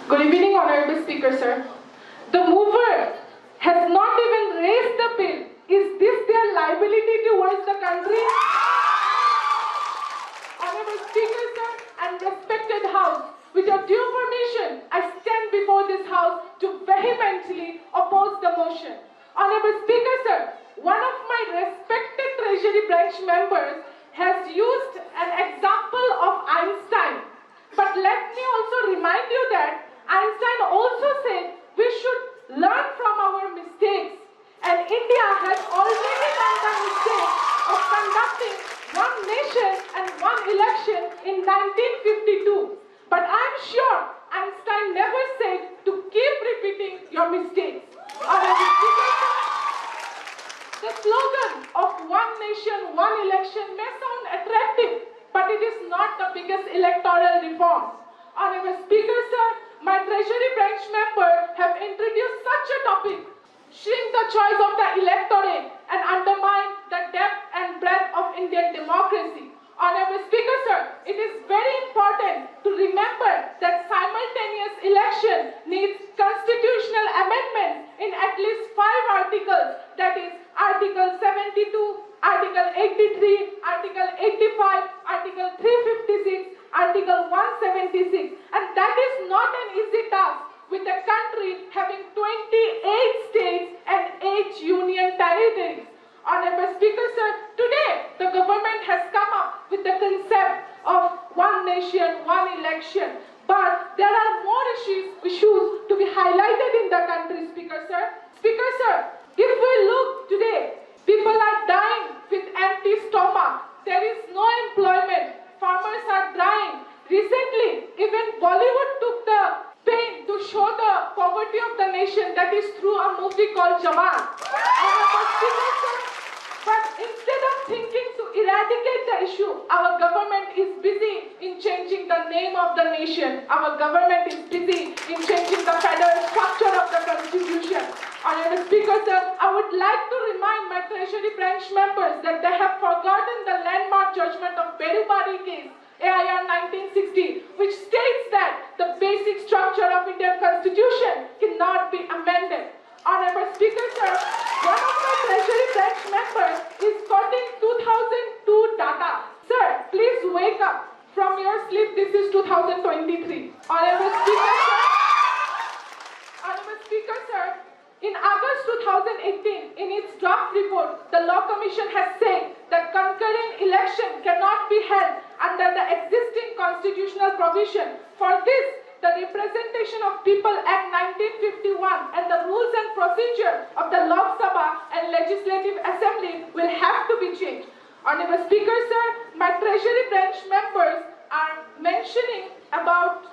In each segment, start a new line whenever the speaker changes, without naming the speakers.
Good evening, Honorable Speaker, sir. The mover has not even raised the bill. Is this their liability towards the country? Honorable Speaker, sir, and respected House, with your due permission, I stand before this House to vehemently oppose the motion. Honorable Speaker, sir, one of my respected Treasury branch members has used an example of Einstein. But let me also remind you that Einstein also said we should learn from our mistakes. And India has already done the mistake of conducting one nation and one election in 1952. But I'm sure Einstein never said to keep repeating your mistakes. Honorable Speaker, the slogan of one nation, one election may sound attractive, but it is not the biggest electoral reform. Honorable Speaker, sir, my Treasury branch member have introduced such a topic, shrink the choice of the electorate and undermine the depth and breadth of Indian democracy. Honorable Speaker, sir, it is very important to remember that simultaneous election needs constitutional amendments in at least 5 articles, that is Article 72, Article 83, Article 85, Article 356, Article 176, and that is not an easy task with the country having 28 states and 8 union territories. Honorable Speaker, sir, today the government has come up with the concept of one nation, one election. But there are more issues to be highlighted in the country, Speaker, sir. Speaker, sir, if we look today, people are dying with empty stomach. There is no employment. Farmers are dying. Recently, even Bollywood took the pain to show the poverty of the nation, that is through a movie called Jawan. Honorable Speaker, sir, but instead of thinking to eradicate the issue, our government is busy in changing the name of the nation. Our government is busy in changing the federal structure of the constitution. Honorable Speaker, sir, I would like to remind my Treasury branch members that they have forgotten the landmark judgment of Berubari case, AIR 1960, which states that the basic structure of Indian constitution cannot be amended. Honorable Speaker, sir, one of my Treasury branch members is quoting 2002 data. Sir, please wake up from your sleep. This is 2023. Honorable Speaker, sir, Honorable Speaker, sir, in August 2018, in its draft report, the Law Commission has said that concurrent election cannot be held under the existing constitutional provision. For this, the Representation of People Act 1951 and the rules and procedure of the Lok Sabha and Legislative Assembly will have to be changed. Honorable Speaker, sir, my Treasury branch members are mentioning about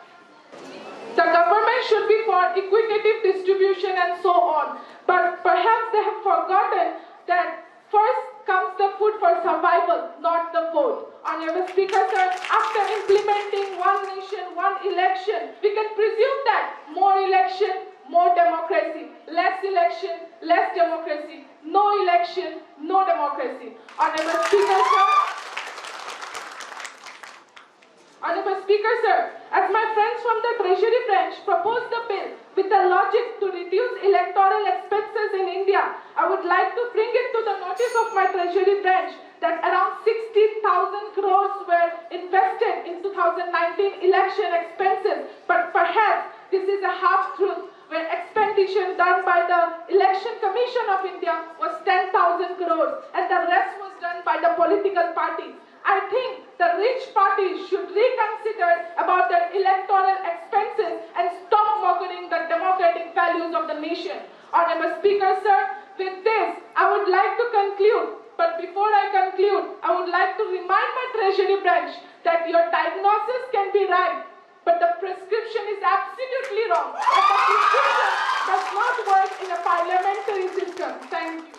the government should be for equitative distribution and so on. But perhaps they have forgotten that first comes the food for survival, not the vote. Honorable Speaker, sir, after implementing one nation, one election, we can presume that more election, more democracy. Less election, less democracy. No election, no democracy. Honorable Speaker, sir, Honorable Speaker, sir, as my friends from the Treasury branch proposed the bill with the logic to reduce electoral expenses in India, I would like to bring it to the notice of my Treasury branch that around 60,000 crores were invested in 2019 election expenses. But perhaps this is a half-truth, where expenditure done by the Election Commission of India was 10,000 crores and the rest was done by the political parties. I think the rich parties should reconsider about their electoral expenses and stop mocking the democratic values of the nation. Honorable Speaker, sir, with this, I would like to conclude. But before I conclude, I would like to remind my Treasury branch that your diagnosis can be right, but the prescription is absolutely wrong. And the prescription does not work in a parliamentary system. Thank you.